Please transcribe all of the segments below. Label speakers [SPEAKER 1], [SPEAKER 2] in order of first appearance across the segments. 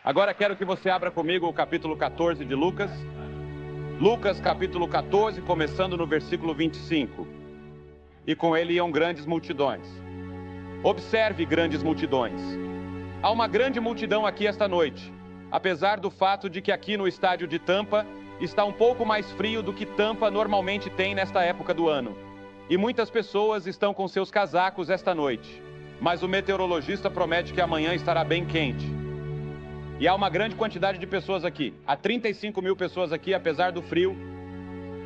[SPEAKER 1] Agora quero que você abra comigo o capítulo 14 de Lucas. Lucas capítulo 14, começando no versículo 25. E com ele iam grandes multidões. Observe grandes multidões. Há uma grande multidão aqui esta noite, apesar do fato de que aqui no estádio de Tampa está um pouco mais frio do que Tampa normalmente tem nesta época do ano. E muitas pessoas estão com seus casacos esta noite. Mas o meteorologista promete que amanhã estará bem quente. E há uma grande quantidade de pessoas aqui. Há 35 mil pessoas aqui, apesar do frio.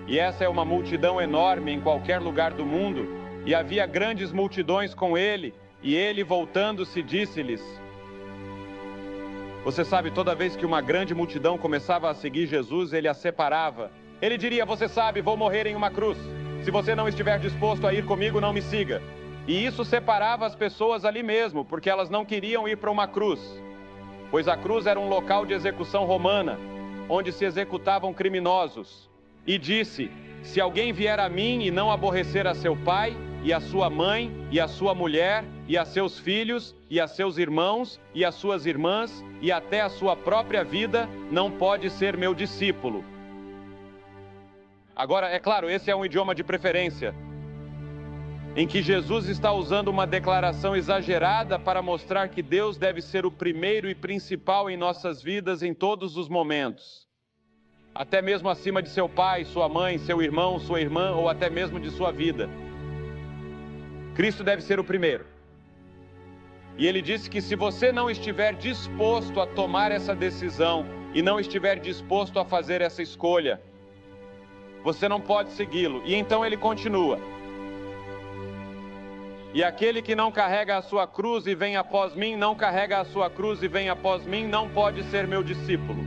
[SPEAKER 1] E essa é uma multidão enorme em qualquer lugar do mundo. E havia grandes multidões com ele. E ele, voltando-se, disse-lhes... Você sabe, toda vez que uma grande multidão começava a seguir Jesus, ele a separava. Ele diria, você sabe, vou morrer em uma cruz. Se você não estiver disposto a ir comigo, não me siga. E isso separava as pessoas ali mesmo, porque elas não queriam ir para uma cruz. Pois a cruz era um local de execução romana, onde se executavam criminosos. E disse, se alguém vier a mim e não aborrecer a seu pai, e a sua mãe, e a sua mulher, e a seus filhos, e a seus irmãos, e as suas irmãs, e até a sua própria vida, não pode ser meu discípulo. Agora, é claro, esse é um idioma de preferência, em que Jesus está usando uma declaração exagerada para mostrar que Deus deve ser o primeiro e principal em nossas vidas em todos os momentos. Até mesmo acima de seu pai, sua mãe, seu irmão, sua irmã, ou até mesmo de sua vida. Cristo deve ser o primeiro. E ele disse que se você não estiver disposto a tomar essa decisão e não estiver disposto a fazer essa escolha, você não pode segui-lo. E então ele continua. E aquele que não carrega a sua cruz e vem após mim, não carrega a sua cruz e vem após mim, não pode ser meu discípulo.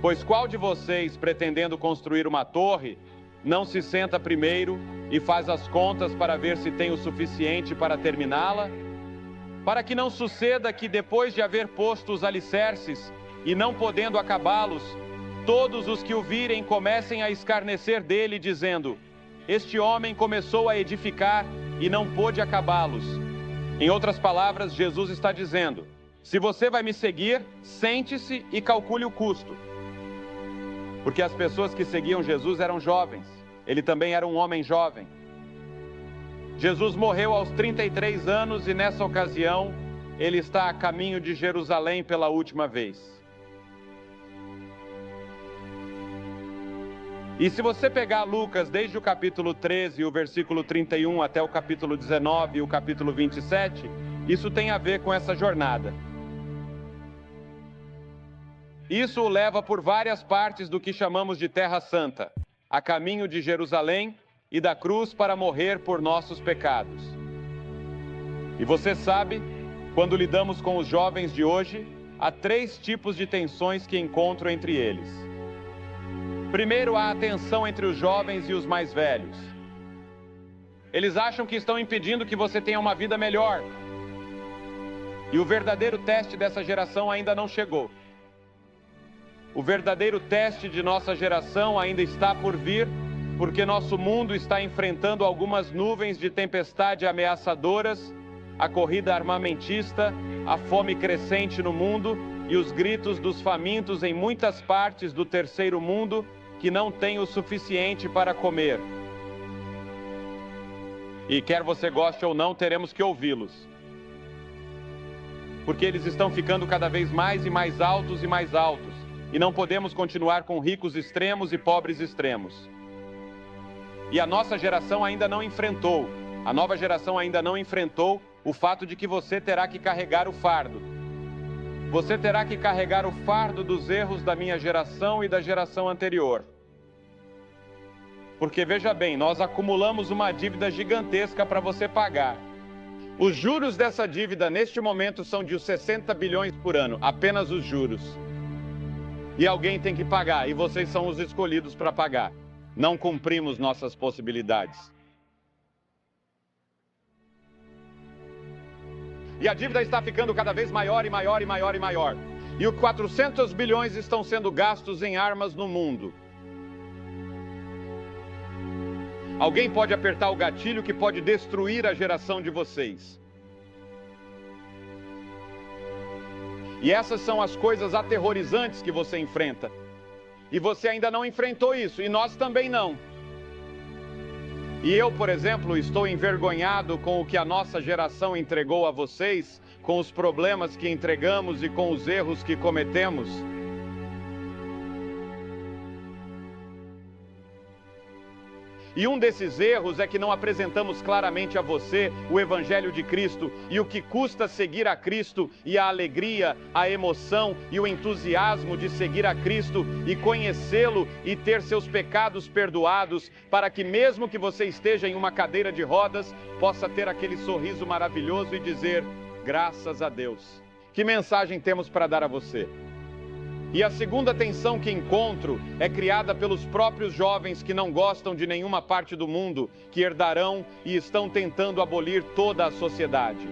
[SPEAKER 1] Pois qual de vocês, pretendendo construir uma torre, não se senta primeiro e faz as contas para ver se tem o suficiente para terminá-la? Para que não suceda que depois de haver posto os alicerces e não podendo acabá-los, todos os que o virem comecem a escarnecer dele, dizendo, este homem começou a edificar e não pôde acabá-los. Em outras palavras, Jesus está dizendo, se você vai me seguir, sente-se e calcule o custo. Porque as pessoas que seguiam Jesus eram jovens. Ele também era um homem jovem. Jesus morreu aos 33 anos e nessa ocasião, ele está a caminho de Jerusalém pela última vez. E se você pegar Lucas desde o capítulo 13, o versículo 31 até o capítulo 19 e o capítulo 27, isso tem a ver com essa jornada. Isso o leva por várias partes do que chamamos de Terra Santa, a caminho de Jerusalém e da cruz para morrer por nossos pecados. E você sabe, quando lidamos com os jovens de hoje, há 3 tipos de tensões que encontro entre eles. Primeiro, há a tensão entre os jovens e os mais velhos. Eles acham que estão impedindo que você tenha uma vida melhor. E o verdadeiro teste dessa geração ainda não chegou. O verdadeiro teste de nossa geração ainda está por vir, porque nosso mundo está enfrentando algumas nuvens de tempestade ameaçadoras, a corrida armamentista, a fome crescente no mundo e os gritos dos famintos em muitas partes do terceiro mundo, que não tem o suficiente para comer. E quer você goste ou não, teremos que ouvi-los. Porque eles estão ficando cada vez mais e mais altos, e não podemos continuar com ricos extremos e pobres extremos. E a nossa geração ainda não enfrentou, a nova geração ainda não enfrentou o fato de que você terá que carregar o fardo. Você terá que carregar o fardo dos erros da minha geração e da geração anterior. Porque, veja bem, nós acumulamos uma dívida gigantesca para você pagar. Os juros dessa dívida, neste momento, são de 60 bilhões por ano, apenas os juros. E alguém tem que pagar, e vocês são os escolhidos para pagar. Não cumprimos nossas possibilidades. E a dívida está ficando cada vez maior e maior e maior e maior. E os 400 bilhões estão sendo gastos em armas no mundo. Alguém pode apertar o gatilho que pode destruir a geração de vocês. E essas são as coisas aterrorizantes que você enfrenta. E você ainda não enfrentou isso, e nós também não. E eu, por exemplo, estou envergonhado com o que a nossa geração entregou a vocês, com os problemas que entregamos e com os erros que cometemos. E um desses erros é que não apresentamos claramente a você o Evangelho de Cristo e o que custa seguir a Cristo e a alegria, a emoção e o entusiasmo de seguir a Cristo e conhecê-lo e ter seus pecados perdoados, para que mesmo que você esteja em uma cadeira de rodas, possa ter aquele sorriso maravilhoso e dizer, graças a Deus. Que mensagem temos para dar a você? E a segunda tensão que encontro é criada pelos próprios jovens que não gostam de nenhuma parte do mundo, que herdarão e estão tentando abolir toda a sociedade.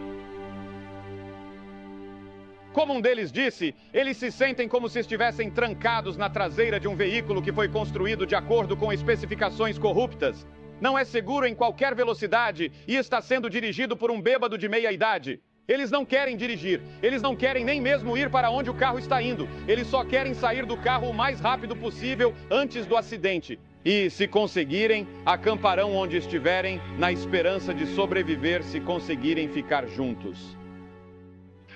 [SPEAKER 1] Como um deles disse, eles se sentem como se estivessem trancados na traseira de um veículo que foi construído de acordo com especificações corruptas. Não é seguro em qualquer velocidade e está sendo dirigido por um bêbado de meia-idade. Eles não querem dirigir, eles não querem nem mesmo ir para onde o carro está indo. Eles só querem sair do carro o mais rápido possível antes do acidente. E, se conseguirem, acamparão onde estiverem, na esperança de sobreviver se conseguirem ficar juntos.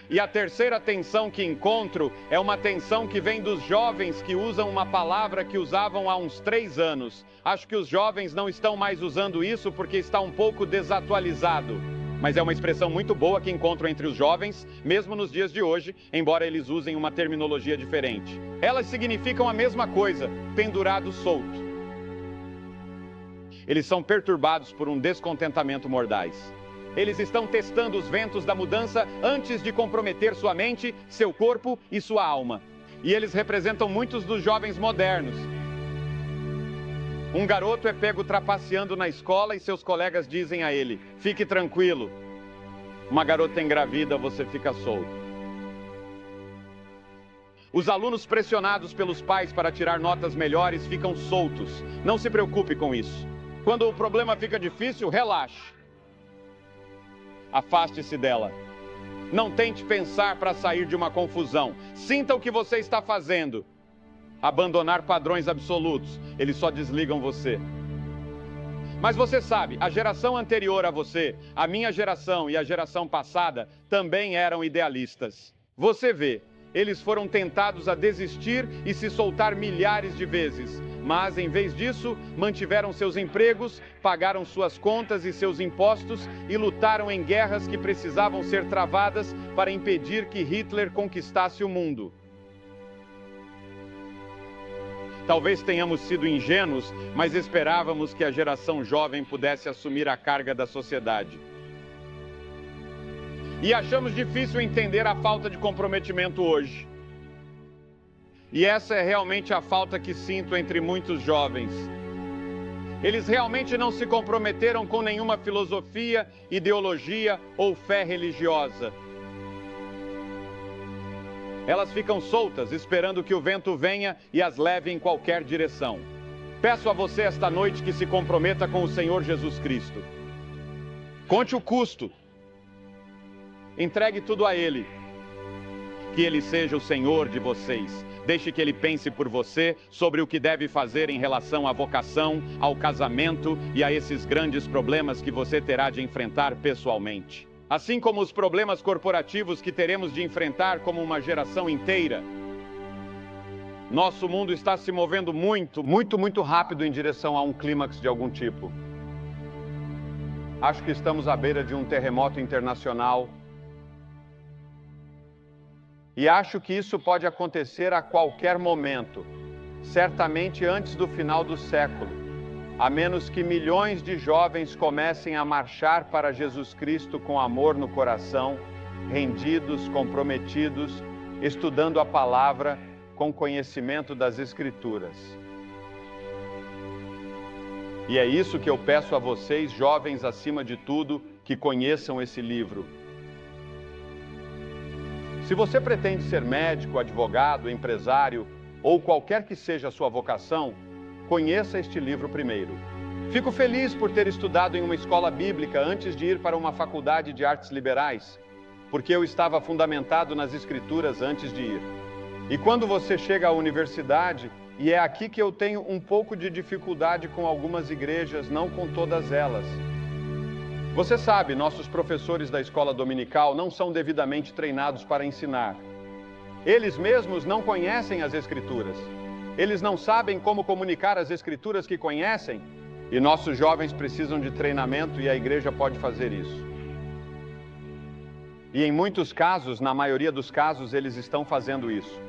[SPEAKER 1] E a terceira tensão que encontro é uma tensão que vem dos jovens que usam uma palavra que usavam há uns 3 anos. Acho que os jovens não estão mais usando isso porque está um pouco desatualizado. Mas é uma expressão muito boa que encontro entre os jovens, mesmo nos dias de hoje, embora eles usem uma terminologia diferente. Elas significam a mesma coisa, pendurado solto. Eles são perturbados por um descontentamento mordaz. Eles estão testando os ventos da mudança antes de comprometer sua mente, seu corpo e sua alma. E eles representam muitos dos jovens modernos. Um garoto é pego trapaceando na escola e seus colegas dizem a ele, fique tranquilo. Uma garota engravida, você fica solto. Os alunos pressionados pelos pais para tirar notas melhores ficam soltos. Não se preocupe com isso. Quando o problema fica difícil, relaxe. Afaste-se dela. Não tente pensar para sair de uma confusão. Sinta o que você está fazendo. Abandonar padrões absolutos, eles só desligam você. Mas você sabe, a geração anterior a você, a minha geração e a geração passada, também eram idealistas. Você vê, eles foram tentados a desistir e se soltar milhares de vezes, mas em vez disso, mantiveram seus empregos, pagaram suas contas e seus impostos e lutaram em guerras que precisavam ser travadas para impedir que Hitler conquistasse o mundo. Talvez tenhamos sido ingênuos, mas esperávamos que a geração jovem pudesse assumir a carga da sociedade. E achamos difícil entender a falta de comprometimento hoje. E essa é realmente a falta que sinto entre muitos jovens. Eles realmente não se comprometeram com nenhuma filosofia, ideologia ou fé religiosa. Elas ficam soltas, esperando que o vento venha e as leve em qualquer direção. Peço a você esta noite que se comprometa com o Senhor Jesus Cristo. Conte o custo. Entregue tudo a Ele. Que Ele seja o Senhor de vocês. Deixe que Ele pense por você sobre o que deve fazer em relação à vocação, ao casamento e a esses grandes problemas que você terá de enfrentar pessoalmente. Assim como os problemas corporativos que teremos de enfrentar como uma geração inteira. Nosso mundo está se movendo muito rápido em direção a um clímax de algum tipo. Acho que estamos à beira de um terremoto internacional. E acho que isso pode acontecer a qualquer momento, certamente antes do final do século. A menos que milhões de jovens comecem a marchar para Jesus Cristo com amor no coração, rendidos, comprometidos, estudando a palavra com conhecimento das Escrituras. E é isso que eu peço a vocês, jovens acima de tudo, que conheçam esse livro. Se você pretende ser médico, advogado, empresário ou qualquer que seja a sua vocação, conheça este livro primeiro. Fico feliz por ter estudado em uma escola bíblica antes de ir para uma faculdade de artes liberais. porque eu estava fundamentado nas Escrituras antes de ir. E quando você chega à universidade, e é aqui que eu tenho um pouco de dificuldade com algumas igrejas, não com todas elas. Você sabe, nossos professores da escola dominical não são devidamente treinados para ensinar. Eles mesmos não conhecem as Escrituras. Eles não sabem como comunicar as Escrituras que conhecem. E nossos jovens precisam de treinamento e a igreja pode fazer isso. E em muitos casos, na maioria dos casos, eles estão fazendo isso.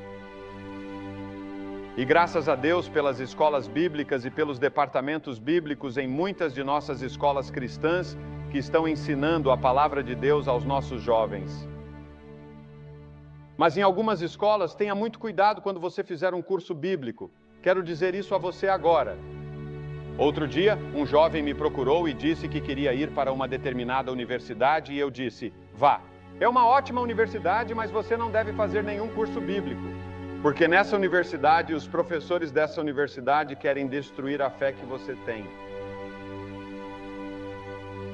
[SPEAKER 1] E graças a Deus pelas escolas bíblicas e pelos departamentos bíblicos em muitas de nossas escolas cristãs que estão ensinando a palavra de Deus aos nossos jovens. Mas em algumas escolas, tenha muito cuidado quando você fizer um curso bíblico. Quero dizer isso a você agora. Outro dia, um jovem me procurou e disse que queria ir para uma determinada universidade e eu disse, vá. É uma ótima universidade, mas você não deve fazer nenhum curso bíblico. Porque nessa universidade, os professores dessa universidade querem destruir a fé que você tem.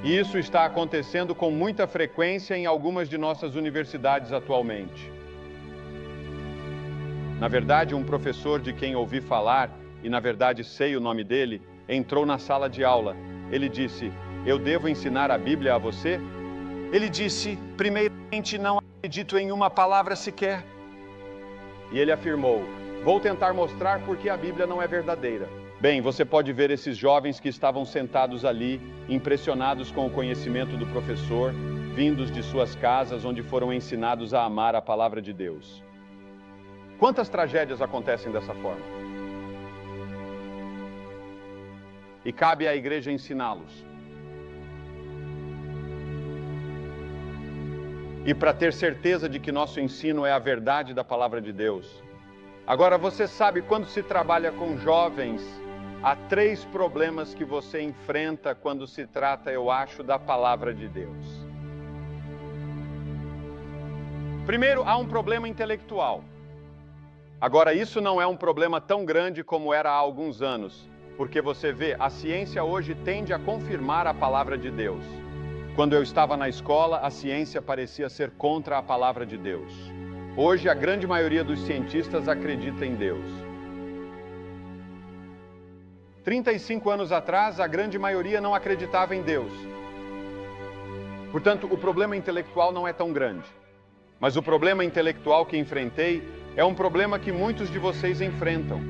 [SPEAKER 1] E isso está acontecendo com muita frequência em algumas de nossas universidades atualmente. Na verdade, um professor de quem ouvi falar, e na verdade sei o nome dele, entrou na sala de aula. Ele disse, eu devo ensinar a Bíblia a você? Ele disse, primeiramente, não acredito em uma palavra sequer. E ele afirmou, vou tentar mostrar por que a Bíblia não é verdadeira. Bem, você pode ver esses jovens que estavam sentados ali, impressionados com o conhecimento do professor, vindos de suas casas onde foram ensinados a amar a palavra de Deus. Quantas tragédias acontecem dessa forma? E cabe à igreja ensiná-los. E para ter certeza de que nosso ensino é a verdade da palavra de Deus. Agora, você sabe, quando se trabalha com jovens, há 3 problemas que você enfrenta quando se trata, eu acho, da palavra de Deus. Primeiro, há um problema intelectual. Agora, isso não é um problema tão grande como era há alguns anos, porque você vê, a ciência hoje tende a confirmar a palavra de Deus. Quando eu estava na escola, a ciência parecia ser contra a palavra de Deus. Hoje, a grande maioria dos cientistas acredita em Deus. 35 anos atrás, a grande maioria não acreditava em Deus. Portanto, o problema intelectual não é tão grande. Mas o problema intelectual que enfrentei é um problema que muitos de vocês enfrentam.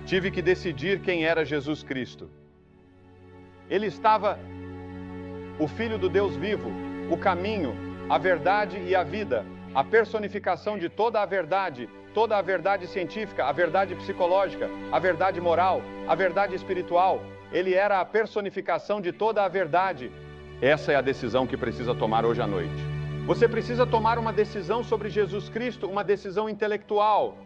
[SPEAKER 1] Tive que decidir quem era Jesus Cristo. Ele estava o Filho do Deus vivo, o caminho, a verdade e a vida, a personificação de toda a verdade científica, a verdade psicológica, a verdade moral, a verdade espiritual. Ele era a personificação de toda a verdade. Essa é a decisão que precisa tomar hoje à noite. Você precisa tomar uma decisão sobre Jesus Cristo, uma decisão intelectual.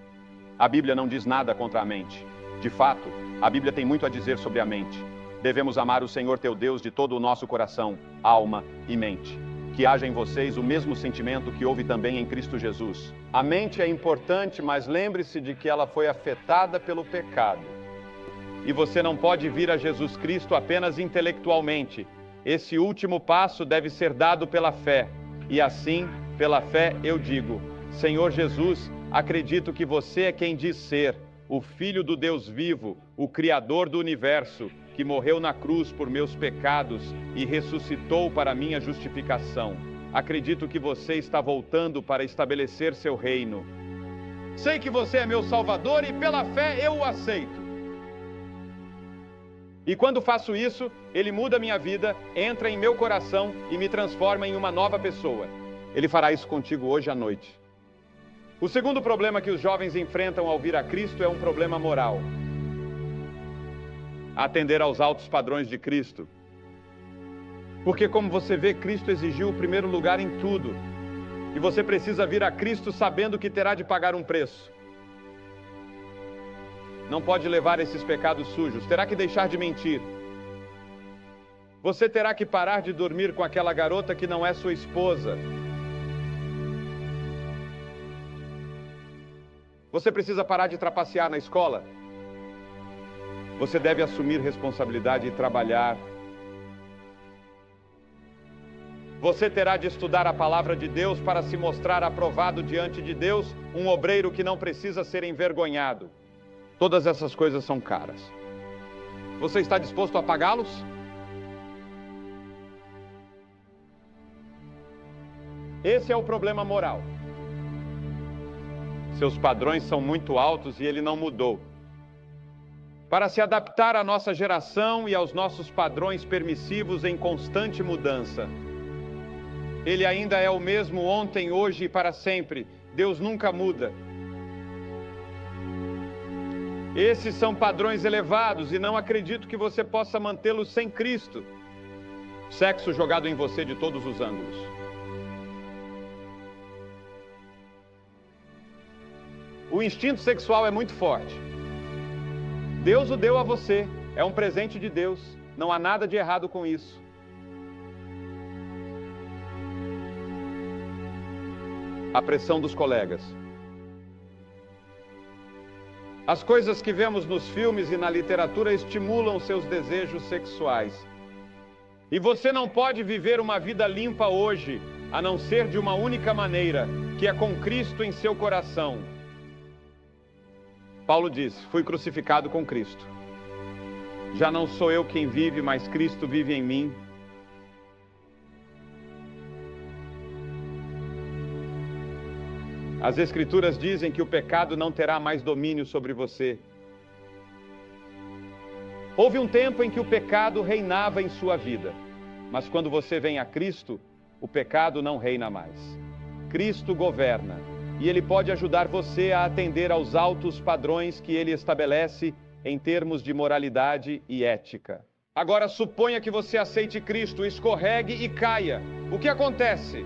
[SPEAKER 1] A Bíblia não diz nada contra a mente. De fato, a Bíblia tem muito a dizer sobre a mente. Devemos amar o Senhor teu Deus de todo o nosso coração, alma e mente. Que haja em vocês o mesmo sentimento que houve também em Cristo Jesus. A mente é importante, mas lembre-se de que ela foi afetada pelo pecado. E você não pode vir a Jesus Cristo apenas intelectualmente. Esse último passo deve ser dado pela fé. E assim, pela fé, eu digo, Senhor Jesus, acredito que você é quem diz ser, o Filho do Deus vivo, o Criador do universo, que morreu na cruz por meus pecados e ressuscitou para minha justificação. Acredito que você está voltando para estabelecer seu reino. Sei que você é meu Salvador e pela fé eu o aceito. E quando faço isso, Ele muda minha vida, entra em meu coração e me transforma em uma nova pessoa. Ele fará isso contigo hoje à noite. O segundo problema que os jovens enfrentam ao vir a Cristo é um problema moral. Atender aos altos padrões de Cristo. Porque, como você vê, Cristo exigiu o primeiro lugar em tudo. E você precisa vir a Cristo sabendo que terá de pagar um preço. Não pode levar esses pecados sujos, terá que deixar de mentir. Você terá que parar de dormir com aquela garota que não é sua esposa. Você precisa parar de trapacear na escola. Você deve assumir responsabilidade e trabalhar. Você terá de estudar a palavra de Deus para se mostrar aprovado diante de Deus, um obreiro que não precisa ser envergonhado. Todas essas coisas são caras. Você está disposto a pagá-los? Esse é o problema moral. Seus padrões são muito altos e ele não mudou. Para se adaptar à nossa geração e aos nossos padrões permissivos em constante mudança. Ele ainda é o mesmo ontem, hoje e para sempre. Deus nunca muda. Esses são padrões elevados e não acredito que você possa mantê-los sem Cristo. Sexo jogado em você de todos os ângulos. O instinto sexual é muito forte. Deus o deu a você. É um presente de Deus. Não há nada de errado com isso. A pressão dos colegas. As coisas que vemos nos filmes e na literatura estimulam seus desejos sexuais. E você não pode viver uma vida limpa hoje, a não ser de uma única maneira, que é com Cristo em seu coração. Paulo diz: fui crucificado com Cristo. Já não sou eu quem vive, mas Cristo vive em mim. As Escrituras dizem que o pecado não terá mais domínio sobre você. Houve um tempo em que o pecado reinava em sua vida, mas quando você vem a Cristo, o pecado não reina mais. Cristo governa, e Ele pode ajudar você a atender aos altos padrões que Ele estabelece em termos de moralidade e ética. Agora, suponha que você aceite Cristo, escorregue e caia. O que acontece?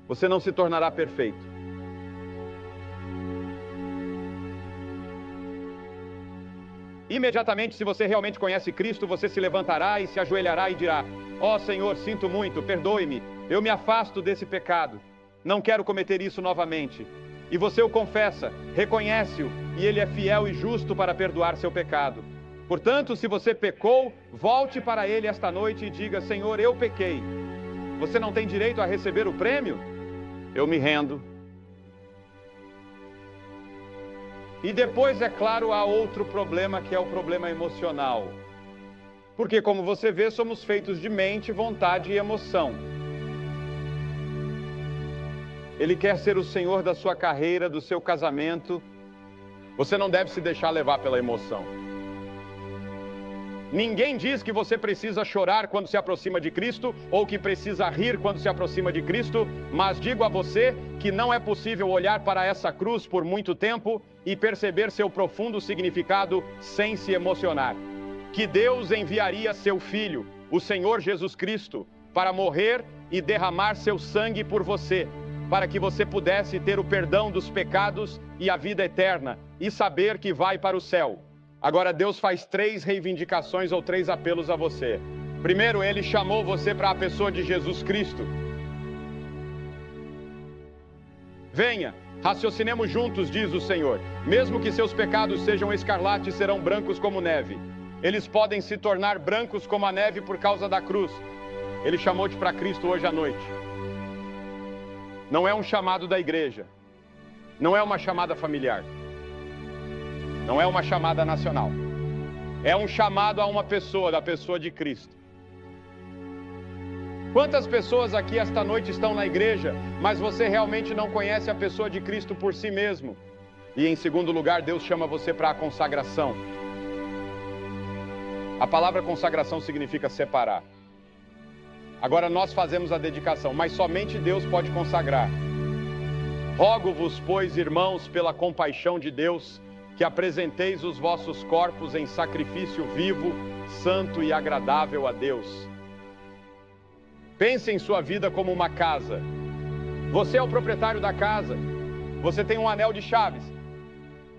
[SPEAKER 1] Você não se tornará perfeito. Imediatamente, se você realmente conhece Cristo, você se levantará e se ajoelhará e dirá: ó Senhor, sinto muito, perdoe-me, eu me afasto desse pecado, não quero cometer isso novamente. E você o confessa, reconhece-o, e Ele é fiel e justo para perdoar seu pecado. Portanto, se você pecou, volte para Ele esta noite e diga: Senhor, eu pequei. Você não tem direito a receber o prêmio? Eu me rendo. E depois, é claro, há outro problema, que é o problema emocional. Porque, como você vê, somos feitos de mente, vontade e emoção. Ele quer ser o Senhor da sua carreira, do seu casamento. Você não deve se deixar levar pela emoção. Ninguém diz que você precisa chorar quando se aproxima de Cristo, ou que precisa rir quando se aproxima de Cristo, mas digo a você que não é possível olhar para essa cruz por muito tempo e perceber seu profundo significado sem se emocionar. Que Deus enviaria seu Filho, o Senhor Jesus Cristo, para morrer e derramar seu sangue por você, para que você pudesse ter o perdão dos pecados e a vida eterna, e saber que vai para o céu. Agora, Deus faz 3 reivindicações ou 3 apelos a você. Primeiro, Ele chamou você para a pessoa de Jesus Cristo. Venha, raciocinemos juntos, diz o Senhor. Mesmo que seus pecados sejam escarlates, serão brancos como neve. Eles podem se tornar brancos como a neve por causa da cruz. Ele chamou-te para Cristo hoje à noite. Não é um chamado da igreja. Não é uma chamada familiar. Não é uma chamada nacional. É um chamado a uma pessoa, da pessoa de Cristo. Quantas pessoas aqui esta noite estão na igreja, mas você realmente não conhece a pessoa de Cristo por si mesmo? E em segundo lugar, Deus chama você para a consagração. A palavra consagração significa separar. Agora nós fazemos a dedicação, mas somente Deus pode consagrar. Rogo-vos, pois, irmãos, pela compaixão de Deus, que apresenteis os vossos corpos em sacrifício vivo, santo e agradável a Deus. Pense em sua vida como uma casa. Você é o proprietário da casa. Você tem um anel de chaves.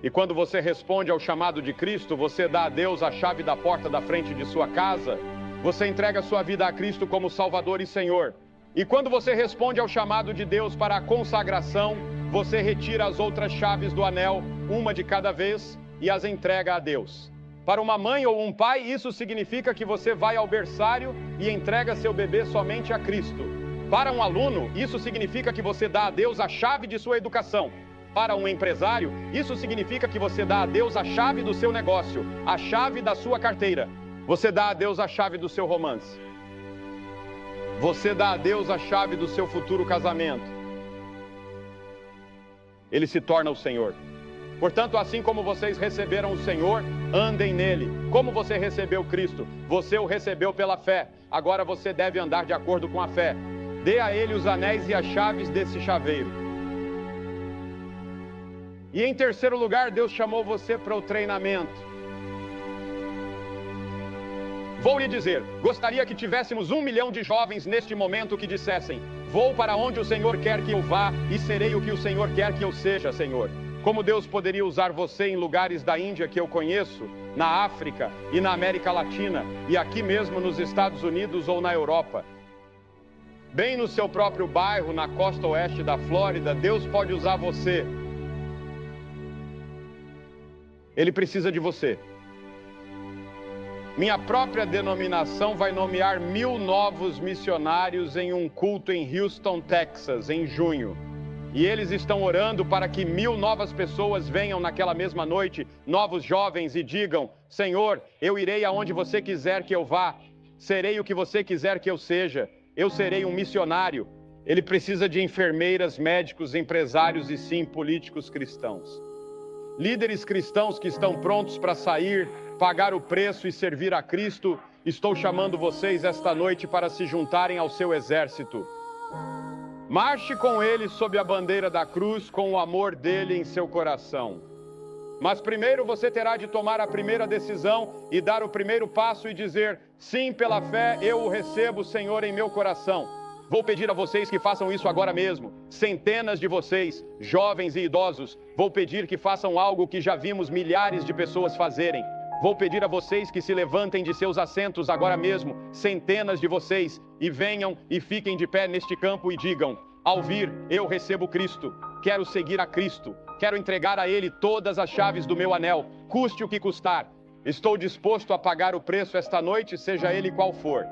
[SPEAKER 1] E quando você responde ao chamado de Cristo, você dá a Deus a chave da porta da frente de sua casa. Você entrega sua vida a Cristo como Salvador e Senhor. E quando você responde ao chamado de Deus para a consagração, você retira as outras chaves do anel, uma de cada vez, e as entrega a Deus. Para uma mãe ou um pai, isso significa que você vai ao berçário e entrega seu bebê somente a Cristo. Para um aluno, isso significa que você dá a Deus a chave de sua educação. Para um empresário, isso significa que você dá a Deus a chave do seu negócio, a chave da sua carteira. Você dá a Deus a chave do seu romance. Você dá a Deus a chave do seu futuro casamento. Ele se torna o Senhor. Portanto, assim como vocês receberam o Senhor, andem nele. Como você recebeu Cristo? Você o recebeu pela fé. Agora você deve andar de acordo com a fé. Dê a ele os anéis e as chaves desse chaveiro. E em terceiro lugar, Deus chamou você para o treinamento. Vou lhe dizer, gostaria que tivéssemos 1 milhão de jovens neste momento que dissessem: vou para onde o Senhor quer que eu vá e serei o que o Senhor quer que eu seja, Senhor. Como Deus poderia usar você em lugares da Índia que eu conheço, na África e na América Latina, e aqui mesmo nos Estados Unidos ou na Europa. Bem no seu próprio bairro, na costa oeste da Flórida, Deus pode usar você. Ele precisa de você. Minha própria denominação vai nomear 1000 novos missionários em um culto em Houston, Texas, em junho. E eles estão orando para que 1000 novas pessoas venham naquela mesma noite, novos jovens, e digam: Senhor, eu irei aonde você quiser que eu vá, serei o que você quiser que eu seja, eu serei um missionário. Ele precisa de enfermeiras, médicos, empresários e sim, políticos cristãos. Líderes cristãos que estão prontos para sair, pagar o preço e servir a Cristo. Estou chamando vocês esta noite para se juntarem ao seu exército. Marche com ele sob a bandeira da cruz, com o amor dele em seu coração. Mas primeiro você terá de tomar a primeira decisão e dar o primeiro passo e dizer: sim, pela fé eu o recebo, Senhor, em meu coração. Vou pedir a vocês que façam isso agora mesmo. Centenas de vocês, jovens e idosos, vou pedir que façam algo que já vimos milhares de pessoas fazerem. Vou pedir a vocês que se levantem de seus assentos agora mesmo, centenas de vocês, e venham e fiquem de pé neste campo e digam: ao vir, eu recebo Cristo, quero seguir a Cristo, quero entregar a Ele todas as chaves do meu anel, custe o que custar. Estou disposto a pagar o preço esta noite, seja ele qual for.